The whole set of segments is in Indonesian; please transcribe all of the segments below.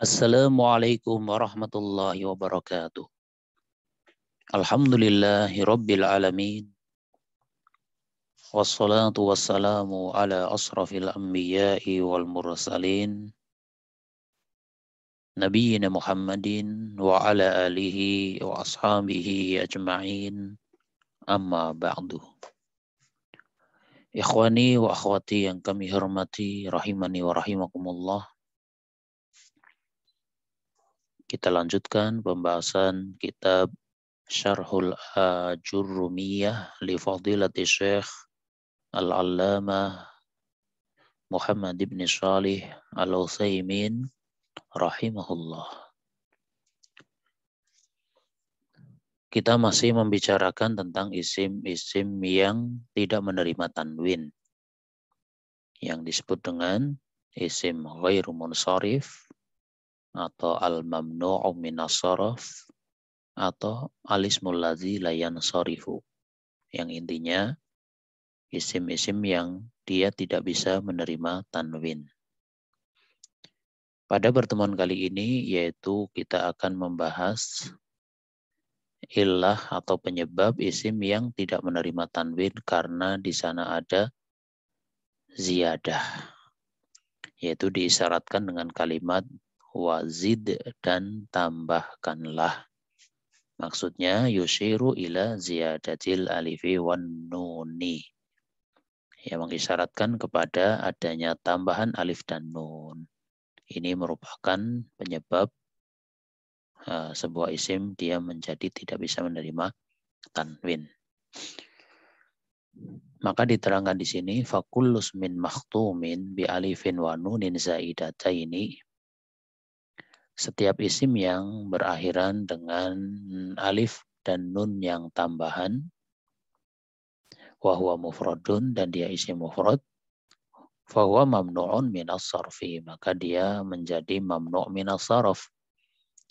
Assalamualaikum warahmatullahi wabarakatuh. Alhamdulillahi rabbil alamin. Wassalatu wassalamu ala asrafil anbiya'i wal mursalin. Nabiyyina Muhammadin wa ala alihi wa ashabihi ajma'in. Amma ba'du. Ikhwani wa akhwati yang kami hormati, rahimani wa rahimakumullah. Kita lanjutkan pembahasan kitab Syarhul Ajurrumiyah li Fadilati Syekh Al-Allamah Muhammad ibn Shalih Al-Utsaimin rahimahullah. Kita masih membicarakan tentang isim-isim yang tidak menerima tanwin, yang disebut dengan isim ghairu munsharif atau al-mamnu'u minas sarf atau al-ismul ladzi la yansarifu, yang intinya isim-isim yang dia tidak bisa menerima tanwin. Pada pertemuan kali ini yaitu kita akan membahas illah atau penyebab isim yang tidak menerima tanwin karena di sana ada ziyadah, yaitu diisyaratkan dengan kalimat wazid dan tambahkanlah. Maksudnya yushiru ila ziyadatil alifi wan nuni, yang mengisyaratkan kepada adanya tambahan alif dan nun. Ini merupakan penyebab sebuah isim dia menjadi tidak bisa menerima tanwin. Maka diterangkan di sini fakullus min makhtumin bi alifin wa nunin zaidataini. Setiap isim yang berakhiran dengan alif dan nun yang tambahan, wa huwa mufradun, dan dia isim mufrad, fa huwa mamnu'un minas sarfi, maka dia menjadi mamnu' minas sarf,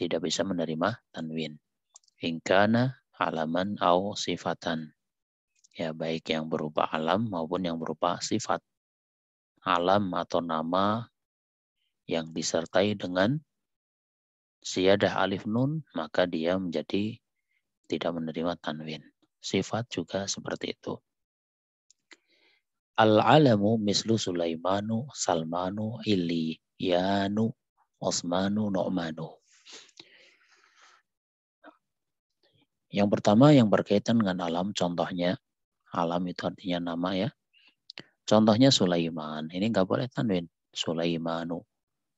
tidak bisa menerima tanwin. Ingkana alaman au sifatan, ya baik yang berupa alam maupun yang berupa sifat. Alam atau nama yang disertai dengan ziyadah alif nun, maka dia menjadi tidak menerima tanwin. Sifat juga seperti itu. Al-alamu mislu Sulaimanu, Salmanu, Iliyanu, Osmanu, Nu'manu. Yang pertama yang berkaitan dengan alam, contohnya, alam itu artinya nama ya. Contohnya Sulaiman, ini nggak boleh tanwin. Sulaimanu,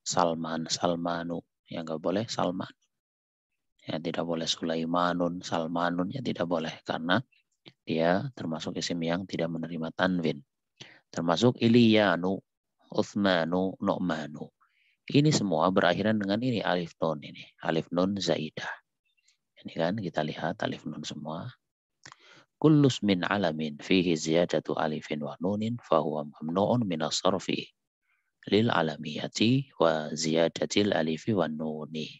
Salman, Salmanu, ya nggak boleh Salman. Ya tidak boleh Sulaimanun, Salmanun, ya tidak boleh karena dia termasuk isim yang tidak menerima tanwin. Termasuk Iliyanu, Uthmanu, Nu'manu. Ini semua berakhiran dengan ini alif nun ini, alif nun zaidah. Ini kan kita lihat alif nun semua. Kullus min alamin fihi ziyadatu alifin wa nunin fahuwa mamnu'un minas sarfi lil alamiyati wa ziyadatil alifi wa nuni.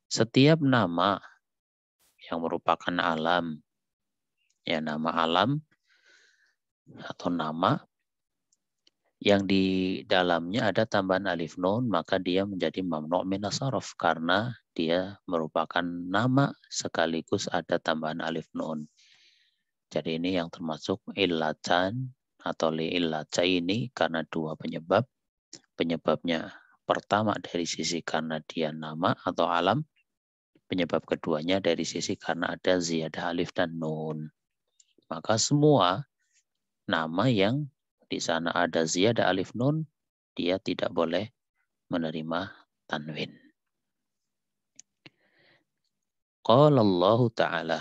Setiap nama yang merupakan alam, ya nama alam atau nama yang di dalamnya ada tambahan alif nun, maka dia menjadi mamnu' minas sarf karena dia merupakan nama sekaligus ada tambahan alif nun. Jadi ini yang termasuk illatan atau li'illataini karena dua penyebab. Penyebabnya pertama dari sisi karena dia nama atau alam. Penyebab keduanya dari sisi karena ada ziyadah alif dan nun. Maka semua nama yang di sana ada ziyadah alif nun, dia tidak boleh menerima tanwin. Qala Allah Ta'ala,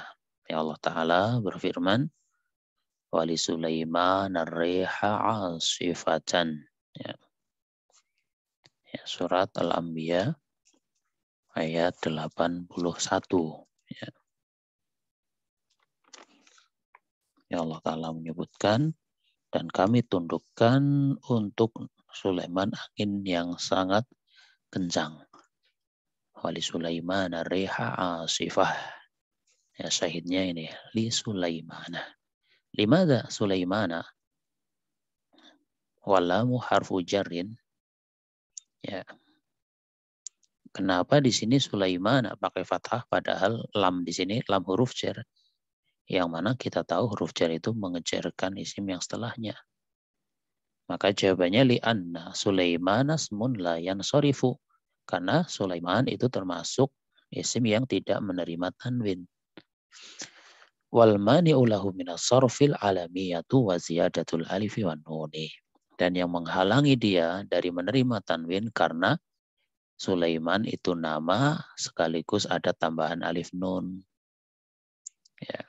ya Allah Ta'ala berfirman, wali Sulaiman ar-riha 'asifatan. Ya. Ya, surat Al-Anbiya ayat 81. Ya. Ya Allah Ta'ala menyebutkan, dan kami tundukkan untuk Sulaiman angin yang sangat kencang. Wali Sulaiman ar-riha 'asifah. Ya, syahidnya ini li Sulaimana. Limada Sulaimana? Walamu harfu jarrin. Ya. Kenapa di sini Sulaiman pakai fathah padahal lam di sini lam huruf jar, yang mana kita tahu huruf jar itu mengejarkan isim yang setelahnya. Maka jawabannya li'anna Sulaiman asmun la yansarifu, karena Sulaiman itu termasuk isim yang tidak menerima tanwin. Wal mani'u lahu minas sarfil alamiyatu wa ziyadatul alifi wan nuni. Dan yang menghalangi dia dari menerima tanwin karena Sulaiman itu nama sekaligus ada tambahan alif nun. Ya.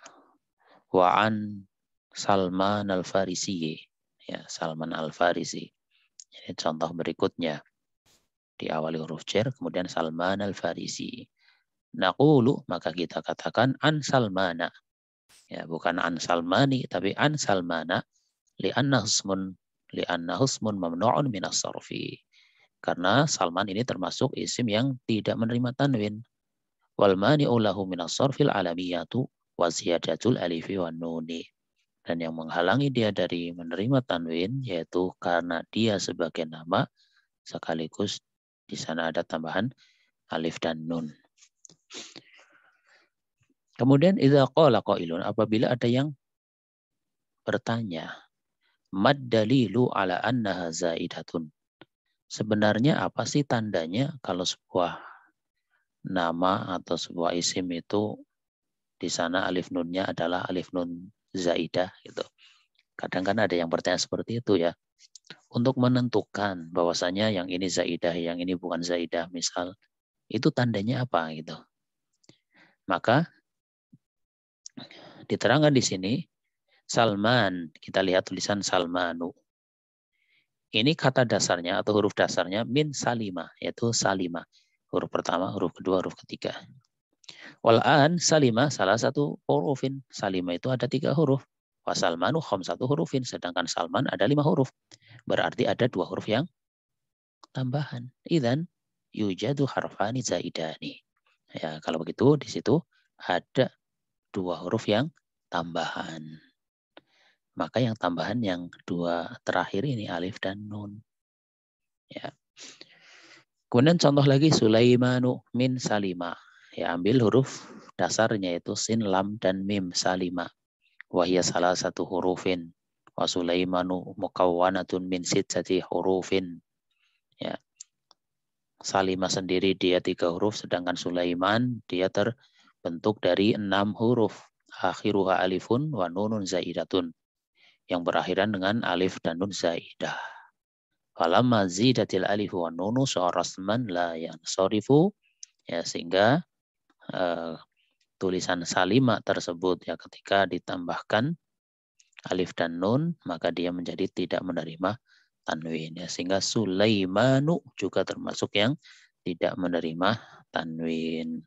Wa an Salman al-Farisi. Ya, Salman al-Farisi. Ini contoh berikutnya. Diawali huruf jar, kemudian Salman al-Farisi. Naqulu, maka kita katakan an Salmana. Ya, bukan an Salmani, tapi an Salmana. Li'anna husmun mamnu'un minas sarfi. Karena Salman ini termasuk isim yang tidak menerima tanwin. Wal mani'u lahu minas sarfil alamiyatu wa ziyadatul alifi wan nuni. Dan yang menghalangi dia dari menerima tanwin yaitu karena dia sebagai nama sekaligus di sana ada tambahan alif dan nun. Kemudian idza qala qailun, apabila ada yang bertanya, mad dalilu ala annaha zaidatun. Sebenarnya apa sih tandanya kalau sebuah nama atau sebuah isim itu di sana alif nunnya adalah alif nun zaidah gitu. Kadang kan ada yang bertanya seperti itu ya. Untuk menentukan bahwasanya yang ini zaidah, yang ini bukan zaidah misal, itu tandanya apa gitu. Maka diterangkan di sini Salman, kita lihat tulisan Salmanu. Ini kata dasarnya atau huruf dasarnya min salima, yaitu salima. Huruf pertama, huruf kedua, huruf ketiga. Wal'an salima salah satu hurufin. Salima itu ada 3 huruf. Wasalmanu khamsatu hurufin. Sedangkan Salman ada 5 huruf. Berarti ada 2 huruf yang tambahan. Idzan yujadu harfani zaidani. Ya, kalau begitu di situ ada 2 huruf yang tambahan. Maka yang tambahan yang 2 terakhir ini alif dan nun. Ya. Kemudian contoh lagi Sulaimanu min salima. Ya, ambil huruf dasarnya itu sin, lam, dan mim salima. Wahia salah satu hurufin. Wa Sulaimanu mukawwanatun min sittati hurufin. Ya. Salima sendiri dia 3 huruf, sedangkan Sulaiman dia terbentuk dari 6 huruf. Akhiruha alifun wa nunun zaidatun. Yang berakhiran dengan alif dan nun zaidah. Falamma zidatil alifu wa nunu sa'rasman la yansarifu. Ya, sehingga tulisan salima tersebut ya ketika ditambahkan alif dan nun maka dia menjadi tidak menerima tanwin ya, sehingga Sulaimanu juga termasuk yang tidak menerima tanwin.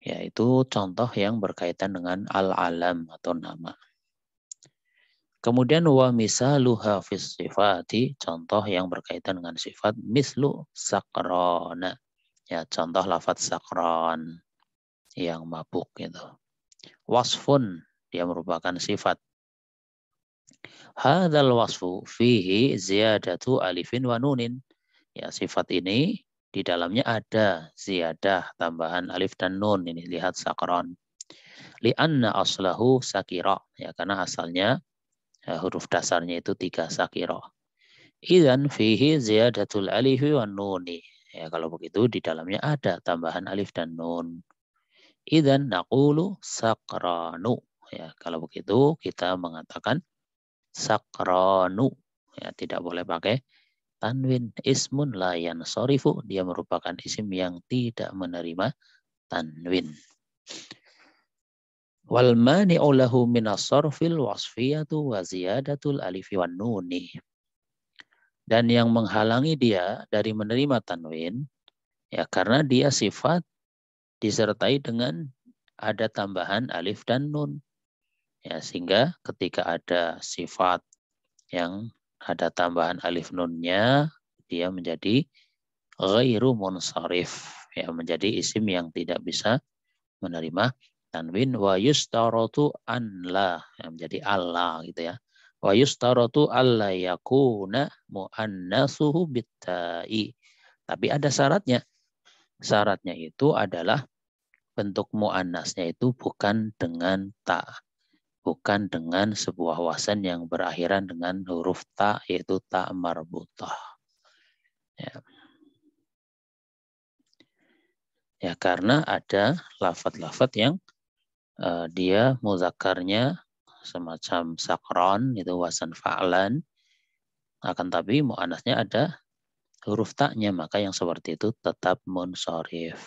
Yaitu contoh yang berkaitan dengan al-alam atau nama. Kemudian wa misaluha fis sifati, contoh yang berkaitan dengan sifat mislu sakrona. Ya, contoh lafadz sakron yang mabuk gitu. Wasfun, dia merupakan sifat. Hadzal wasfu fihi ziyadatu alifin wa nunin. Ya, sifat ini di dalamnya ada ziyadah tambahan alif dan nun. Ini lihat sakron. Li'anna aslahu sakira. Ya, karena asalnya huruf dasarnya itu 3 sakira. Idzan fihi ziyadatul alifi wa nuni. Ya, kalau begitu di dalamnya ada tambahan alif dan nun. Idzan naqulu sakranu. Ya, kalau begitu kita mengatakan sakranu. Ya, tidak boleh pakai tanwin. Ismun la yansarifu. Dia merupakan isim yang tidak menerima tanwin. Wal mani'u lahu minas sarfil wasfiyatu wa ziyadatul alifi wan nuni. Dan yang menghalangi dia dari menerima tanwin ya karena dia sifat disertai dengan ada tambahan alif dan nun. Ya, sehingga ketika ada sifat yang ada tambahan alif nunnya, dia menjadi ghairu munsharif. Ya, menjadi isim yang tidak bisa menerima tanwin. Wa yustaratu an la. Ya, menjadi Allah gitu ya. Wa yustaratu alla yakuna muannatsuhu bitta'i. Tapi ada syaratnya. Syaratnya itu adalah bentuk muannasnya itu bukan dengan ta. Bukan dengan sebuah wasan yang berakhiran dengan huruf ta, yaitu ta marbutah. Ya, karena ada lafadz-lafadz yang dia muzakarnya semacam sakron, itu wasan fa'lan. Akan tapi muannasnya ada huruf ta-nya, maka yang seperti itu tetap munsharif.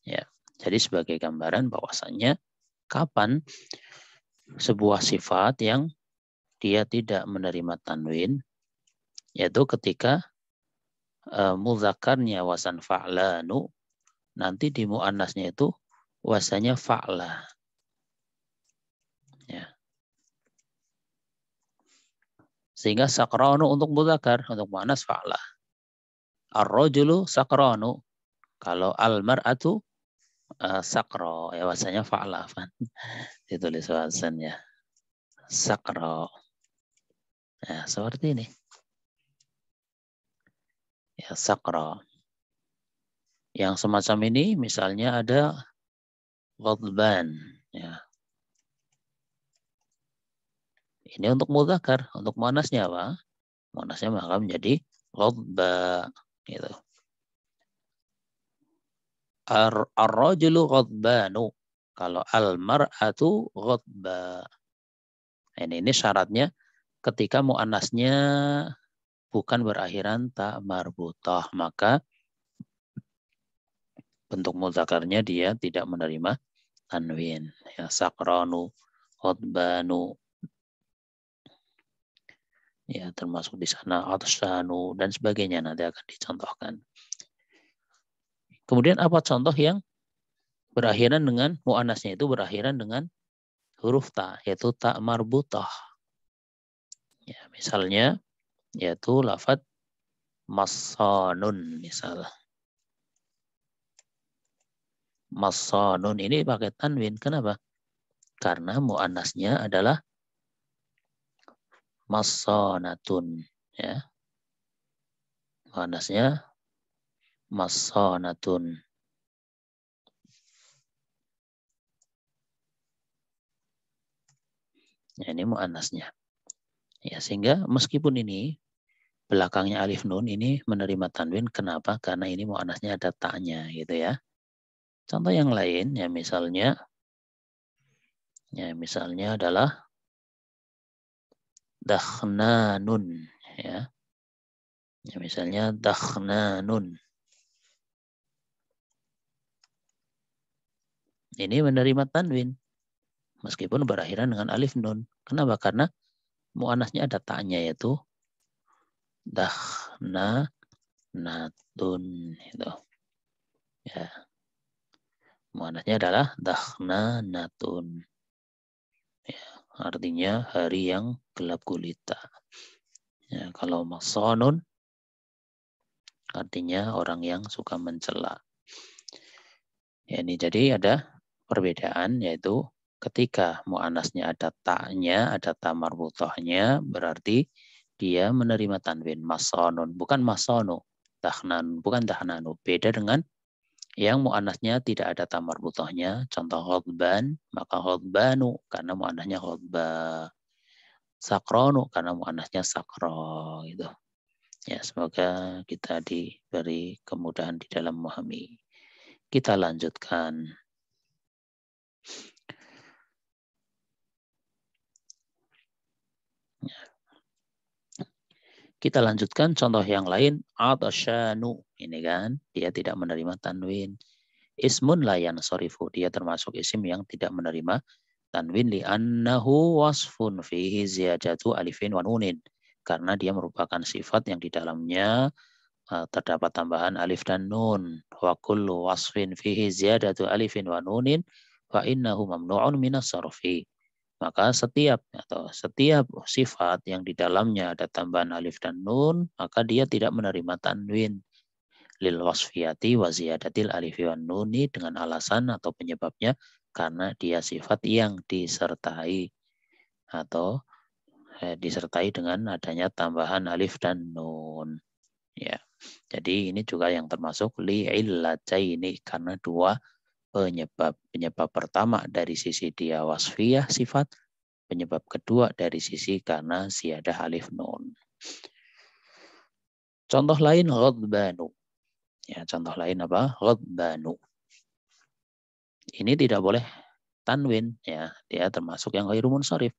Ya, jadi sebagai gambaran bahwasannya kapan sebuah sifat yang dia tidak menerima tanwin, yaitu ketika muzakarnya wasan fa'lanu, nanti di muannasnya itu wasannya fa'la. Ya. Sehingga sakronu untuk muzakar, untuk muannas fa'la. Ar-rajulu sakronu. Kalau al-mar'atu sakro, ya wasannya fa'la. Ditulis wasannya sakro. Nah, seperti ini. Ya, sakro. Yang semacam ini misalnya ada ghadban. Ya. Ini untuk mudzakkar, untuk muannasnya apa? Muannasnya maka menjadi ghadba. Gitu. Ar-rajulu ghadbanu. Kalau al-mar'atu ghadba. Ini syaratnya ketika muannasnya bukan berakhiran ta marbutah, maka bentuk mudzakarnya dia tidak menerima tanwin. Ya, sakranu, ghadbanu. Ya, termasuk di sana atsyanu dan sebagainya nanti akan dicontohkan. Kemudian apa contoh yang berakhiran dengan muannasnya itu berakhiran dengan huruf ta, yaitu ta marbutah. Ya, misalnya yaitu lafaz masanun misal. Masanun ini pakai tanwin. Kenapa? Karena muannasnya adalah masanatun, ya. Muannasnya masanatun. Ya, ini muannasnya. Ya, sehingga meskipun ini belakangnya alif nun ini menerima tanwin, kenapa? Karena ini muannasnya ada ta-nya gitu ya. Contoh yang lain ya misalnya adalah dakhnanun ya. Ya misalnya dakhnanun. Ini menerima tanwin meskipun berakhiran dengan alif nun. Kenapa? Karena muannasnya ada ta-nya yaitu dakhnanatun itu. Ya. Muannasnya adalah dakhnanatun. Ya, artinya hari yang gelap gulita. Ya, kalau masonun artinya orang yang suka mencela. Ya, ini jadi ada perbedaan yaitu ketika muannasnya ada ta-nya, ada ta marbutahnya, berarti dia menerima tanwin masonun, bukan masono. Dahnan, bukan dahnanu. Beda dengan yang muannasnya tidak ada ta marbutahnya, contoh ghadban, maka ghadbanu karena muannasnya ghadba. Sakronu karena muannasnya sakro gitu. Ya, semoga kita diberi kemudahan di dalam memahami. Kita lanjutkan. Kita lanjutkan contoh yang lain. Atasyanu. Ini kan, dia tidak menerima tanwin. Ismun layan sorifu. Dia termasuk isim yang tidak menerima tanwin li'annahu wasfun fihi ziyadatu alifin wa nunin. Karena dia merupakan sifat yang di dalamnya terdapat tambahan alif dan nun. Wa kullu wasfin fihi ziyadatu alifin wa nunin fa innahu mamnu'un minas sarfi. Maka setiap sifat yang di dalamnya ada tambahan alif dan nun, maka dia tidak menerima tanwin lil wasfiyati wa ziyadatil alifi wan nuni dengan alasan atau penyebabnya karena dia sifat yang disertai atau disertai dengan adanya tambahan alif dan nun. Ya. Jadi ini juga yang termasuk li'illataini karena dua penyebab. Penyebab pertama dari sisi dia wasfiyah sifat, penyebab kedua dari sisi karena ziyadah alif nun. Contoh lain ghadbanu. Ya, contoh lain apa? Ghadbanu. Ini tidak boleh tanwin, ya. Dia termasuk yang ghairu munsharif.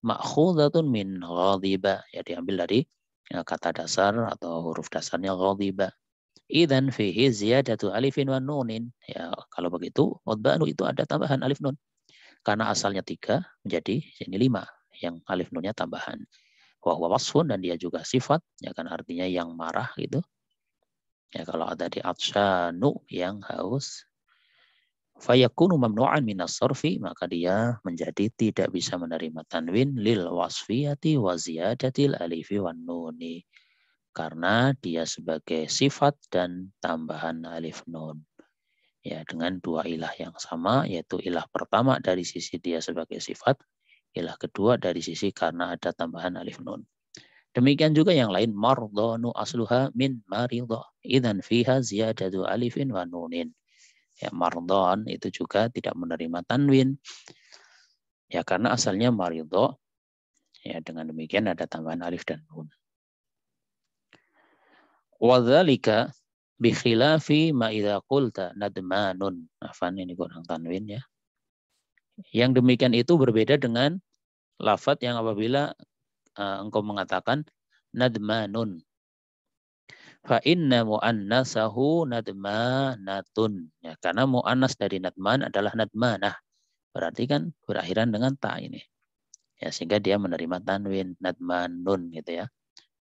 Ma'khudatun min ghadiba, ya diambil dari kata dasar atau huruf dasarnya ghadiba. Idzan fihi ziyadatu alifin wa nunin. Ya, kalau begitu ghadbanu itu ada tambahan alif nun. Karena asalnya 3 menjadi ini 5 yang alif nunnya tambahan. Wa huwa wasfun dan dia juga sifat, ya kan artinya yang marah gitu. Ya kalau ada di atsyanu yang haus, fayakunu mamnu'an minas sarfi, maka dia menjadi tidak bisa menerima tanwin lil wasfiyati wa ziyadatil alifi wan nuni. Karena dia sebagai sifat dan tambahan alif nun. Ya, dengan dua ilah yang sama, yaitu ilah pertama dari sisi dia sebagai sifat, ilah kedua dari sisi karena ada tambahan alif nun. Demikian juga yang lain, mardhanu asluha min maridha, idzan fiha ziyadatu alifin wa nunin. Ya, mardhan itu juga tidak menerima tanwin. Ya, karena asalnya maridha. Ya, dengan demikian ada tambahan alif dan nun. Wa dzalika bi khilafi ma idza qulta nadmanun. Afan, ini kurang tanwin ya. Yang demikian itu berbeda dengan lafadz yang apabila engkau mengatakan nadmanun. Fa inna mu'annasahu nadmanatun. Ya, karena mu'annas dari nadman adalah nadmanah. Berarti kan berakhiran dengan ta ini. Ya, sehingga dia menerima tanwin, nadmanun gitu ya.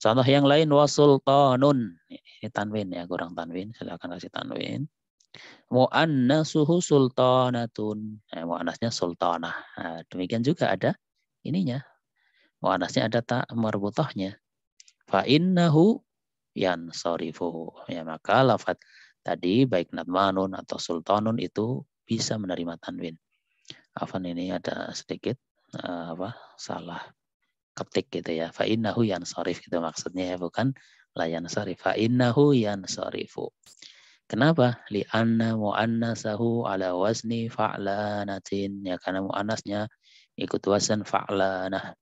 Contoh yang lain wasultanun. Ini tanwin ya, kurang tanwin. Silakan kasih tanwin. Mu'annasuhu sultanatun. Nah, mu'annasnya sultanah. Nah, demikian juga ada ininya. Mu'annasnya ada ta marbutahnya. Fa innahu yansarifu. Ya, maka lafaz tadi baik nadmanun atau sultanun itu bisa menerima tanwin. Afan, ini ada sedikit salah ketik gitu ya. Fa innahu yansarif gitu maksudnya ya, bukan la yansarif. Fa innahu yansarifu. Kenapa? Li'anna mu'annasahu ala wazni fa'lanatin. Ya, karena mu'annasnya ikut wazan fa'lanah.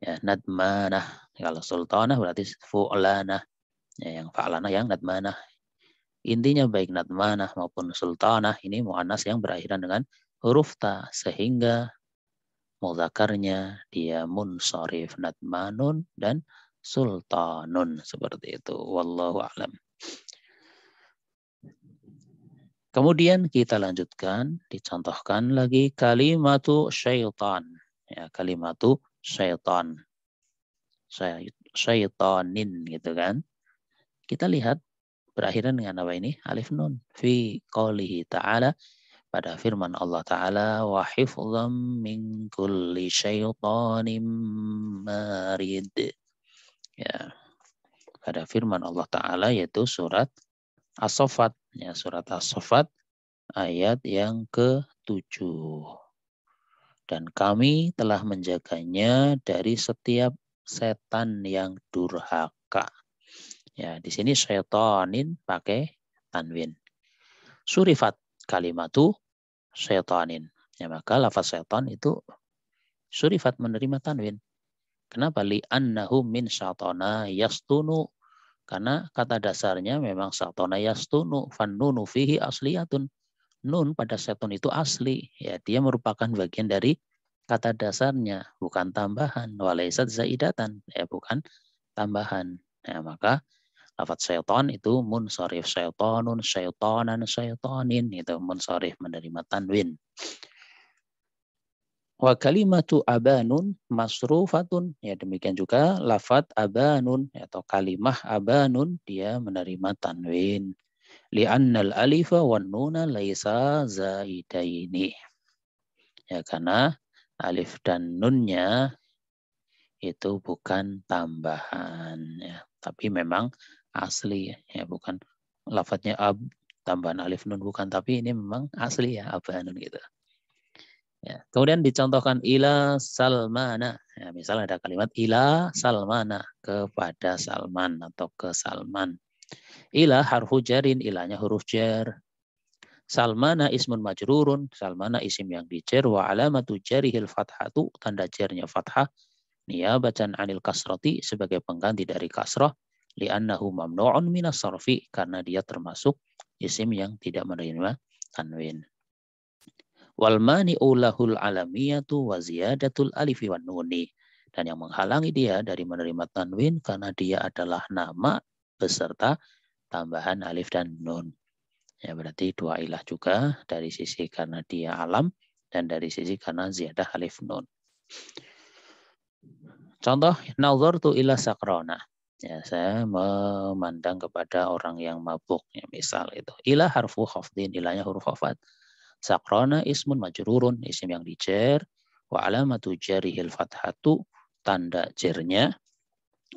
Ya, nadmanah. Kalau sultanah berarti fu'lanah. Ya, yang fa'lanah yang nadmanah. Intinya baik nadmanah maupun sultanah ini mu'annas yang berakhiran dengan huruf ta, sehingga mudzakarnya dia munsharif, nadmanun dan sultanun, seperti itu. Wallahu a'lam. Kemudian kita lanjutkan, dicontohkan lagi kalimatu syaitan. Ya, kalimatu syaitan. Syaitanin gitu kan. Kita lihat berakhiran dengan apa ini? Alif nun. Fi qoulihi ta'ala, pada firman Allah Ta'ala, wa hifdzam min kulli syaitanim marid. Ya, pada firman Allah Ta'ala yaitu surat As-Saffat. Ya, surat As-Saffat ayat yang ke-7. Dan kami telah menjaganya dari setiap setan yang durhaka. Ya, di sini syaitanin pakai tanwin. Surifat kalimatu syaitanin. Ya, maka lafaz syaitan itu surifat menerima tanwin. Kenapa? Li'annahu min syaitana yastunu. Karena kata dasarnya memang syaitana yastunu. Fannunu fihi asliyatun. Nun pada syaitan itu asli. Ya, dia merupakan bagian dari kata dasarnya, bukan tambahan. Walaisat zaidatan. Ya, bukan tambahan. Ya, maka lafaz syaitan itu munsharif, syaitanun, syaitanan, syaitanin, itu munsharif menerima tanwin. Wa kalimatu abanun masrufatun, ya demikian juga lafaz abanun atau kalimah abanun dia menerima tanwin. Li'annal alifa wan nuna laisa zaidaini. Ya, karena alif dan nunnya itu bukan tambahan ya, tapi memang asli ya, bukan lafadznya ab tambahan alif nun bukan, tapi ini memang asli ya abanun gitu. Ya. Kemudian dicontohkan ila Salmana. Ya, misal ada kalimat ila Salmana, kepada Salman atau ke Salman. Ila harfu jarin, ilanya huruf jar. Salmana ismun majrurun, Salmana isim yang dijar, wa alamatu jarihil fathatu, tanda jarnya fathah, niyabatan anil kasrati, sebagai pengganti dari kasrah, li'annahu mamnu'un minas sarfi, karena dia termasuk isim yang tidak menerima tanwin. Wal mani'u lahul alamiyatu wa ziyadatul alifi wan nuni. Dan yang menghalangi dia dari menerima tanwin karena dia adalah nama beserta tambahan alif dan nun. Ya, berarti dua ilah juga, dari sisi karena dia alam dan dari sisi karena ziyadah alif nun. Contoh, nazartu ila sakrona. Ya, saya memandang kepada orang yang mabuk. Ya, misal itu. Ila harfu khafdin, ilahnya huruf khafat. Sakrona ismun majrurun, isim yang dijer. Wa alamatu jarihil fathatu, tanda jernya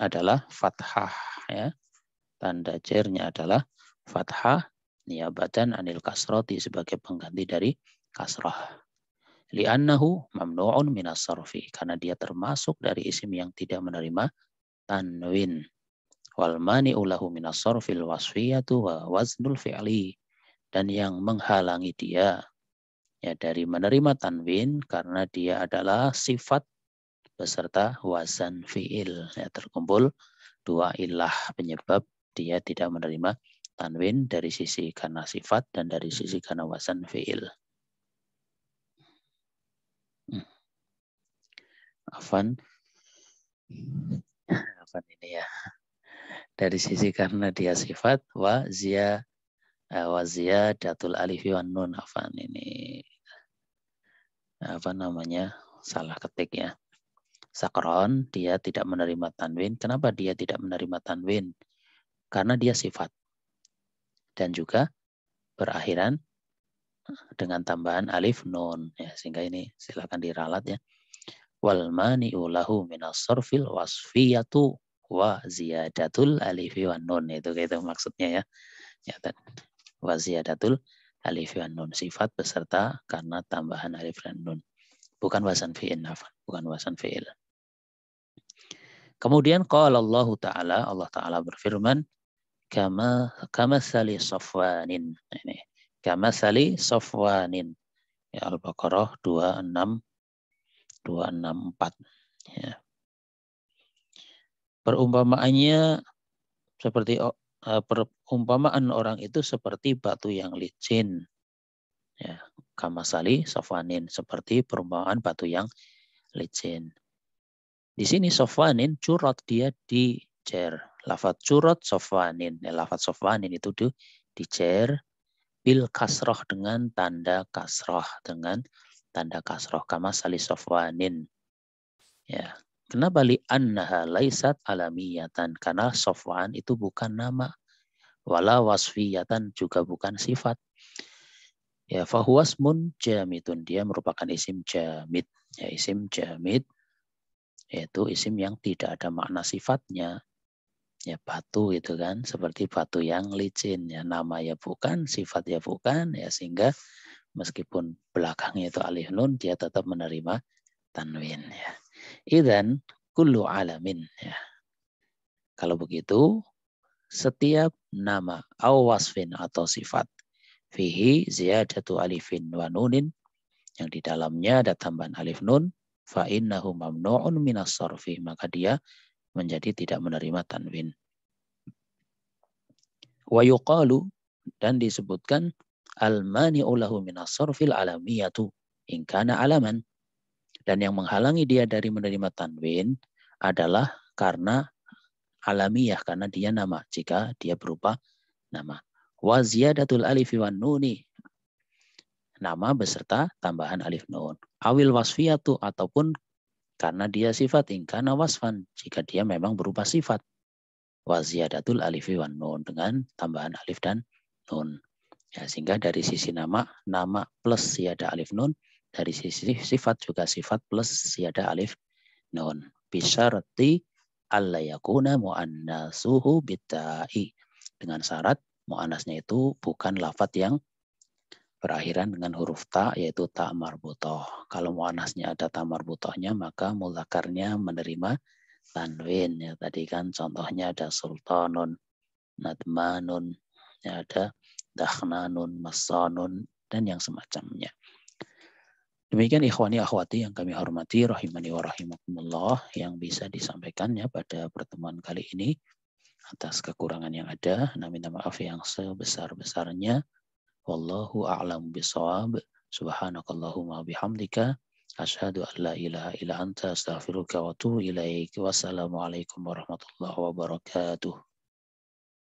adalah fathah. Ya. Tanda jernya adalah fathah, niyabatan anil kasrati, sebagai pengganti dari kasrah. Li'annahu mamnu'un minas sarfi, karena dia termasuk dari isim yang tidak menerima tanwin. Wal mani'u lahu minas sarfil wasfiyatu wa waznul fi'li. Dan yang menghalangi dia ya dari menerima tanwin karena dia adalah sifat beserta wazan fi'il. Ya, terkumpul dua ilah penyebab dia tidak menerima tanwin, dari sisi karena sifat dan dari sisi karena wazan fi'il. Afan ini ya. Dari sisi karena dia sifat wa ziyadatul alifi wan nun. Afan ini apa namanya, salah ketik ya. Sakron, dia tidak menerima tanwin. Kenapa dia tidak menerima tanwin? Karena dia sifat. Dan juga berakhiran dengan tambahan alif nun. Ya, sehingga ini silakan diralat ya. Wal mani'u lahu minas sarfil wasfiyatu wa ziyadatul alifi wan nun. Itu maksudnya ya. Ya, wa ziyadatul alif wan nun, sifat beserta karena tambahan alif dan nun. Bukan wasan fi'il, bukan wasan fi'il. Kemudian qala Allah Ta'ala berfirman, kama sali safwanin. Ini kama sali safwanin. Ya, Al-Baqarah 264. Ya. Perumpamaannya seperti perumpamaan orang itu seperti batu yang licin. Ya, kamasali safwanin, seperti perumpamaan batu yang licin. Di sini safwanin curat, dia dijer. Lafaz curat safwanin. Ya, lafaz safwanin itu dijer bil kasroh, dengan tanda kasroh, kamasali safwanin. Ya. Kenapa li'annaha laisat alamiyatan? Karena safwan itu bukan nama. Wala wasfiyatan, juga bukan sifat. Ya, fahuwasmun jamidun, dia merupakan isim jamid. Ya, isim jamid yaitu isim yang tidak ada makna sifatnya. Ya, batu gitu kan, seperti batu yang licin. Ya, nama ya bukan, sifat ya bukan, ya sehingga meskipun belakangnya itu alif nun, dia tetap menerima tanwin. Ya. Idzan kullu alamin. Ya. Kalau begitu, setiap nama aw wasfin atau sifat fihi ziyadatu alifin wa nunin, yang di dalamnya ada tambahan alif nun, fa innahu mamnu'un minas sarfi, maka dia menjadi tidak menerima tanwin. Wa yuqalu, dan disebutkan al-mani'u lahu minas sarfil alamiyatu in kana alaman, dan yang menghalangi dia dari menerima tanwin adalah karena alamiyah, karena dia nama, jika dia berupa nama. Wa ziyadatul alifi wan nuni, nama beserta tambahan alif nun. Awil wasfiyatu, ataupun karena dia sifat, ingkana wasfan, jika dia memang berupa sifat. Wa ziyadatul alifi wan nun, dengan tambahan alif dan nun. Ya, sehingga dari sisi nama plus siada alif nun, dari sisi sifat juga sifat plus siada alif nun. Bisyarti alla yakuna muannasuhu bitta'i, dengan syarat muannasnya itu bukan lafadz yang berakhiran dengan huruf ta, yaitu ta marbutoh. Kalau muannasnya ada ta marbutohnya, maka mudzakarnya menerima tanwin. Ya, tadi kan contohnya ada sultanun, nadmanun, ya, ada dakhnanun, masanun, dan yang semacamnya. Demikian ikhwani akhwati yang kami hormati, rahimani wa rahimakumullah, yang bisa disampaikan ya pada pertemuan kali ini. Atas kekurangan yang ada, minta maaf yang sebesar-besarnya. Wallahu a'lam bishawab. Subhanakallahumma bihamdika asyhadu an la ilaha illa anta astaghfiruka wa atubu ilaik. Wassalamualaikum warahmatullahi wabarakatuh.